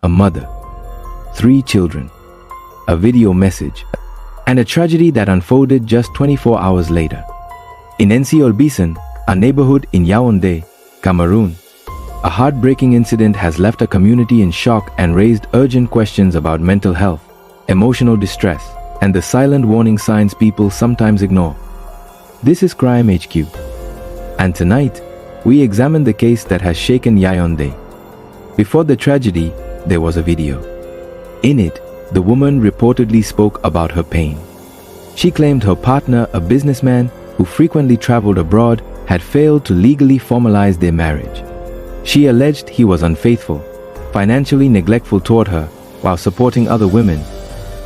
a mother, 3 children, a video message, and a tragedy that unfolded just 24 hours later. In Nkolbisson, a neighborhood in Yaoundé, Cameroon, a heartbreaking incident has left a community in shock and raised urgent questions about mental health, emotional distress, and the silent warning signs people sometimes ignore. This is Crime HQ, and tonight, we examine the case that has shaken Yaoundé. Before the tragedy, there was a video. In it, the woman reportedly spoke about her pain. She claimed her partner, a businessman who frequently traveled abroad, had failed to legally formalize their marriage. She alleged he was unfaithful, financially neglectful toward her while supporting other women,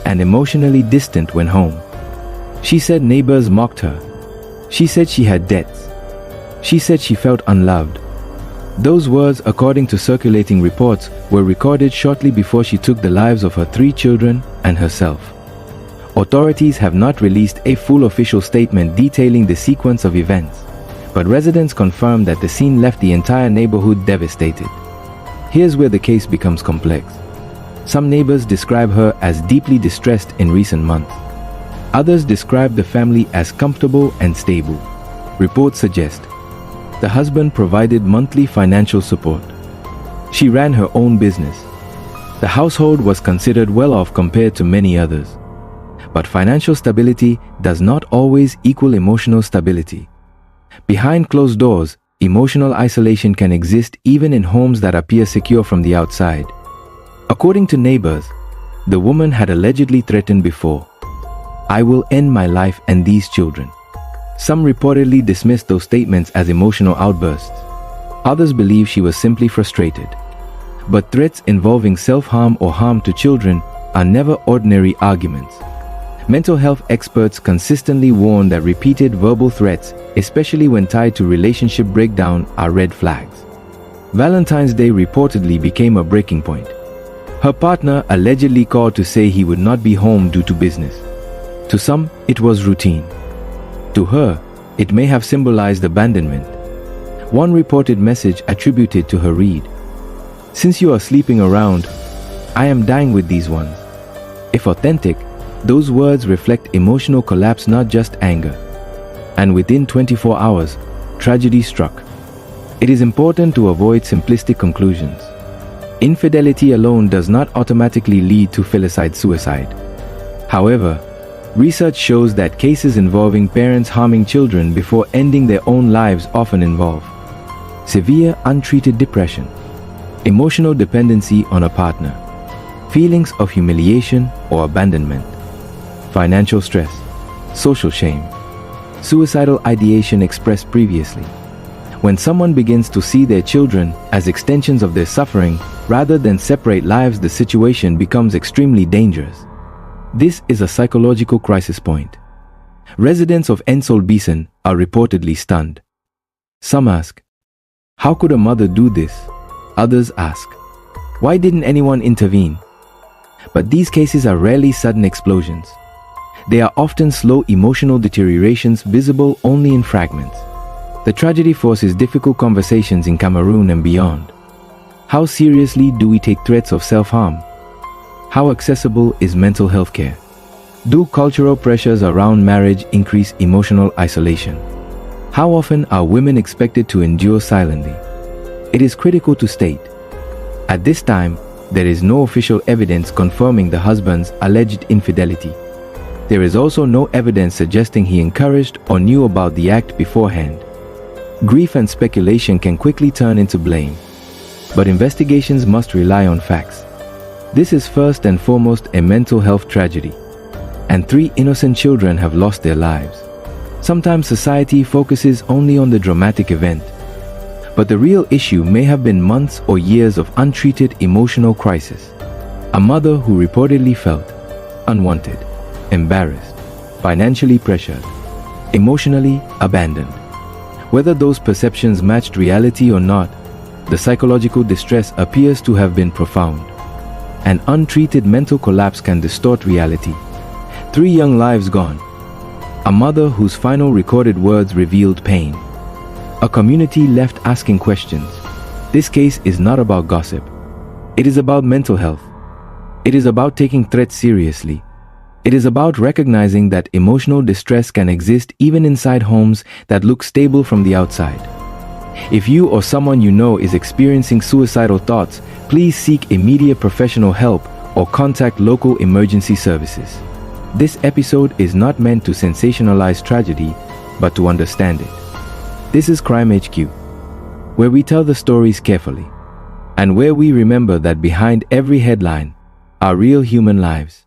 and emotionally distant when home. She said neighbors mocked her. She said she had debts. She said she felt unloved. Those words, according to circulating reports, were recorded shortly before she took the lives of her 3 children and herself. Authorities have not released a full official statement detailing the sequence of events, but residents confirmed that the scene left the entire neighborhood devastated. Here's where the case becomes complex. Some neighbors describe her as deeply distressed in recent months. Others describe the family as comfortable and stable. Reports suggest the husband provided monthly financial support. She ran her own business. The household was considered well off compared to many others. But financial stability does not always equal emotional stability. Behind closed doors, emotional isolation can exist even in homes that appear secure from the outside. According to neighbors, the woman had allegedly threatened before, "I will end my life and these children." Some reportedly dismissed those statements as emotional outbursts. Others believe she was simply frustrated. But threats involving self-harm or harm to children are never ordinary arguments. Mental health experts consistently warn that repeated verbal threats, especially when tied to relationship breakdown, are red flags. Valentine's Day reportedly became a breaking point. Her partner allegedly called to say he would not be home due to business. To some, it was routine. To her, it may have symbolized abandonment. One reported message attributed to her read, "Since you are sleeping around, I am dying with these ones." If authentic, those words reflect emotional collapse, not just anger. And within 24 hours, tragedy struck. It is important to avoid simplistic conclusions. Infidelity alone does not automatically lead to filicide-suicide. However, research shows that cases involving parents harming children before ending their own lives often involve severe untreated depression, emotional dependency on a partner, feelings of humiliation or abandonment, financial stress, social shame, suicidal ideation expressed previously. When someone begins to see their children as extensions of their suffering rather than separate lives, the situation becomes extremely dangerous. This is a psychological crisis point. Residents of Nkolbisson are reportedly stunned. Some ask, "How could a mother do this?" Others ask, "Why didn't anyone intervene?" But these cases are rarely sudden explosions. They are often slow emotional deteriorations visible only in fragments. The tragedy forces difficult conversations in Cameroon and beyond. How seriously do we take threats of self-harm? How accessible is mental health care? Do cultural pressures around marriage increase emotional isolation? How often are women expected to endure silently? It is critical to state, at this time, there is no official evidence confirming the husband's alleged infidelity. There is also no evidence suggesting he encouraged or knew about the act beforehand. Grief and speculation can quickly turn into blame, but investigations must rely on facts. This is first and foremost a mental health tragedy, and 3 innocent children have lost their lives. Sometimes society focuses only on the dramatic event, but the real issue may have been months or years of untreated emotional crisis. A mother who reportedly felt unwanted, embarrassed, financially pressured, emotionally abandoned. Whether those perceptions matched reality or not, the psychological distress appears to have been profound. An untreated mental collapse can distort reality. 3 young lives gone. A mother whose final recorded words revealed pain. A community left asking questions. This case is not about gossip. It is about mental health. It is about taking threats seriously. It is about recognizing that emotional distress can exist even inside homes that look stable from the outside. If you or someone you know is experiencing suicidal thoughts, please seek immediate professional help or contact local emergency services. This episode is not meant to sensationalize tragedy, but to understand it. This is Crime HQ, where we tell the stories carefully, and where we remember that behind every headline are real human lives.